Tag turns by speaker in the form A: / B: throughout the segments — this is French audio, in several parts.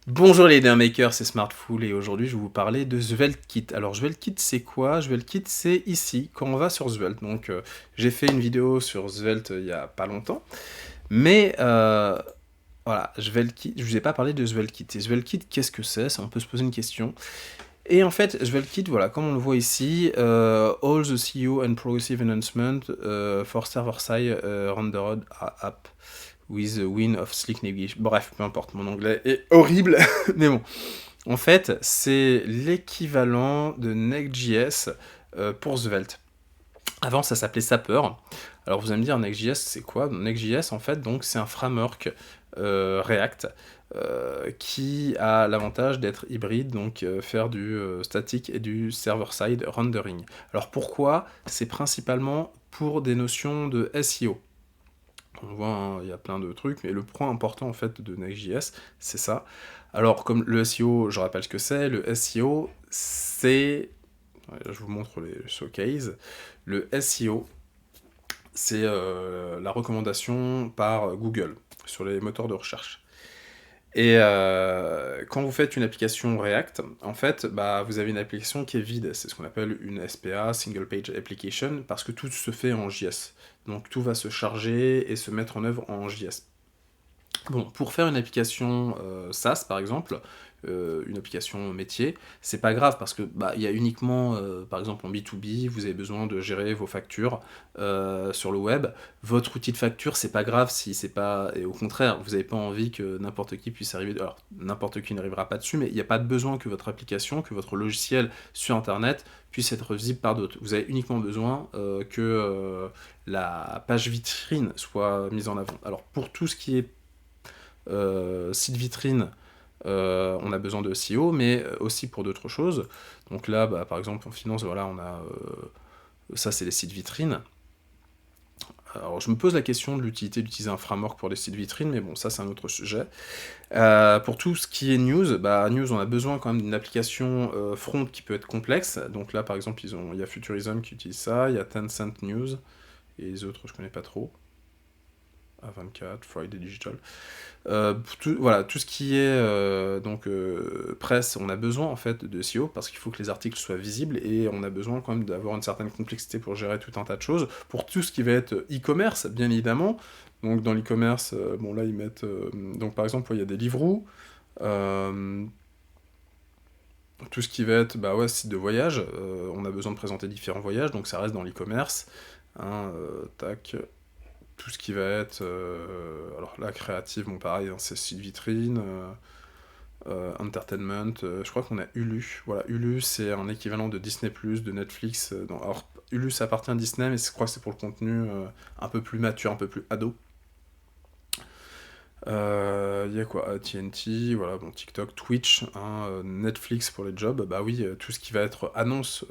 A: Bonjour les makers, c'est Smartful et aujourd'hui je vais vous parler de SvelteKit. Alors SvelteKit c'est quoi? SvelteKit c'est ici, quand on va sur Svelte. Donc j'ai fait une vidéo sur Svelte il y a pas longtemps, mais voilà, SvelteKit, je vous ai pas parlé de SvelteKit. Et SvelteKit qu'est-ce que c'est? Ça on peut se poser une question. Et en fait, SvelteKit, voilà, comme on le voit ici, all the CEO and progressive enhancement for server-side rendered app with the win of slick navigation. Bref, peu importe, mon anglais est horrible, mais bon. En fait, c'est l'équivalent de Next.js pour Svelte. Avant, ça s'appelait Sapper. Alors vous allez me dire, Next.js, c'est quoi? Next.js, en fait, donc c'est un framework React qui a l'avantage d'être hybride, donc faire du statique et du server-side rendering. Alors pourquoi? C'est principalement pour des notions de SEO. On voit, hein, il y a plein de trucs, mais le point important en fait de Next.js, c'est ça. Alors comme le SEO, je rappelle ce que c'est, le SEO, c'est... Je vous montre les showcases. Le SEO, c'est la recommandation par Google sur les moteurs de recherche. Et quand vous faites une application React, en fait, bah, vous avez une application qui est vide. C'est ce qu'on appelle une SPA, Single Page Application, parce que tout se fait en JS. Donc tout va se charger et se mettre en œuvre en JS. Bon, pour faire une application SaaS, par exemple, une application métier, c'est pas grave parce que bah, il y a uniquement, par exemple en B2B, vous avez besoin de gérer vos factures sur le web. Votre outil de facture, c'est pas grave si c'est pas... Et au contraire, vous n'avez pas envie que n'importe qui puisse arriver... Alors, n'importe qui n'arrivera pas dessus, mais il n'y a pas de besoin que votre application, que votre logiciel sur Internet puisse être visible par d'autres. Vous avez uniquement besoin que la page vitrine soit mise en avant. Alors, pour tout ce qui est site vitrine, on a besoin de SEO, mais aussi pour d'autres choses. Donc là, bah, par exemple, en finance, voilà, on a... ça, c'est les sites vitrines. Alors, je me pose la question de l'utilité d'utiliser un framework pour les sites vitrines, mais bon, ça, c'est un autre sujet. Pour tout ce qui est news, bah, news, on a besoin quand même d'une application front qui peut être complexe. Donc là, par exemple, il y a Futurism qui utilise ça, il y a Tencent News, et les autres, je connais pas trop. A24, Friday Digital. Voilà, tout ce qui est presse, on a besoin en fait de SEO parce qu'il faut que les articles soient visibles et on a besoin quand même d'avoir une certaine complexité pour gérer tout un tas de choses. Pour tout ce qui va être e-commerce, bien évidemment. Donc dans l'e-commerce, bon là ils mettent... donc par exemple, il y a des livres tout ce qui va être bah ouais, site de voyage, on a besoin de présenter différents voyages, donc ça reste dans l'e-commerce. Hein, tac, tout ce qui va être... alors là, créative, bon pareil, hein, c'est site vitrine, entertainment, je crois qu'on a Hulu. Voilà, Hulu, c'est un équivalent de Disney+, de Netflix. Alors, Hulu, ça appartient à Disney, mais je crois que c'est pour le contenu un peu plus mature, un peu plus ado. Il y a quoi? TNT, voilà, bon, TikTok, Twitch, hein, Netflix pour les jobs, bah oui, tout ce qui va être annonce,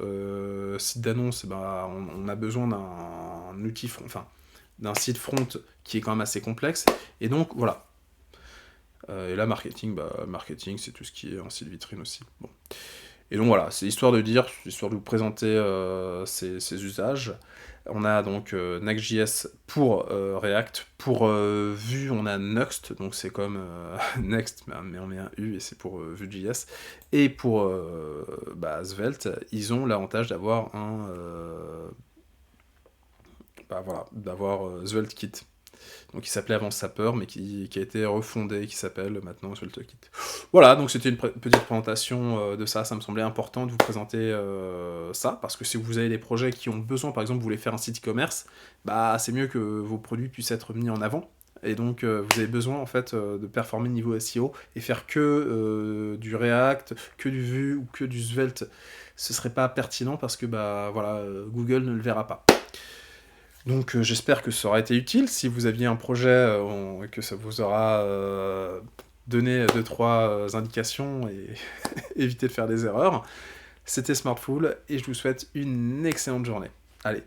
A: site d'annonce, bah, on a besoin d'un outil, enfin, d'un site front qui est quand même assez complexe, et donc, voilà. Et là, marketing, bah, marketing, c'est tout ce qui est en site vitrine aussi. Bon. Et donc voilà, c'est histoire de dire, histoire de vous présenter ces usages. On a donc Next.js pour React. Pour Vue, on a Next, donc c'est comme Next, mais on met un U et c'est pour Vue.js. Et pour bah, Svelte, ils ont l'avantage d'avoir un... bah, voilà, d'avoir SvelteKit. Donc il s'appelait avant Sapper, mais qui a été refondé, qui s'appelle maintenant SvelteKit. Voilà, donc c'était une petite présentation de ça, ça me semblait important de vous présenter ça, parce que si vous avez des projets qui ont besoin, par exemple, vous voulez faire un site e-commerce, bah c'est mieux que vos produits puissent être mis en avant, et donc vous avez besoin en fait de performer niveau SEO, et faire que du React, que du Vue, ou que du Svelte, ce serait pas pertinent, parce que bah voilà, Google ne le verra pas. Donc j'espère que ça aura été utile. Si vous aviez un projet et que ça vous aura donné 2-3 indications et éviter de faire des erreurs. C'était Smartful et je vous souhaite une excellente journée. Allez,